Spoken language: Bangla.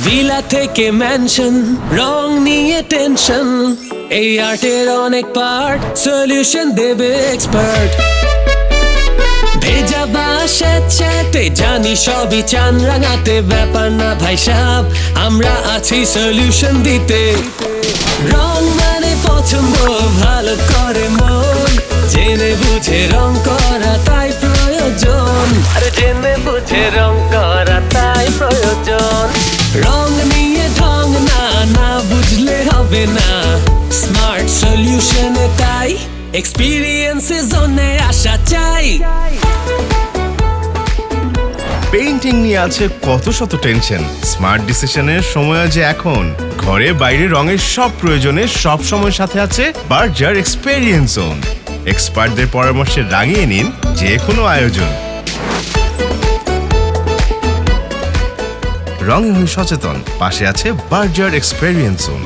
ভিলা থেকে ম্যানশন, রং নিয়ে টেনশন, এই আর্টের অনেক পার্ট, সলিউশন দেবে এক্সপার্ট। ভেজা বা স্যাঁতস্যাঁতে জানি সবই চান রাঙাতে, ব্যাপার না ভাই সাব, আমরা আছি সলিউশন দিতে। রং মানে পছন্দ, ভালো করে মন, জেনে বুঝে রং করা তাই প্রয়োজন। আরে জেনে বুঝে রং করা তাই প্রয়োজন। রং নিয়ে ঢং না, না বুঝলে হবে না, স্মার্ট সলিউশনে তাই এক্সপিরিয়েন্সের জন্যে আসা চাই। পেইন্টিং নিয়ে আছে কত শত টেনশন, স্মার্ট ডিসিশনের সময় যে এখন। ঘরে বাইরে রঙের সব প্রয়োজনে সব সময় সাথে আছে বার্জার এক্সপেরিয়েন্স জোন। এক্সপার্টদের পরামর্শে রাঙিয়ে নিন যে কোনো আয়োজন। রঙে হয়ে সচেতন, পাশে আছে বার্জার এক্সপেরিয়েন্স জোন।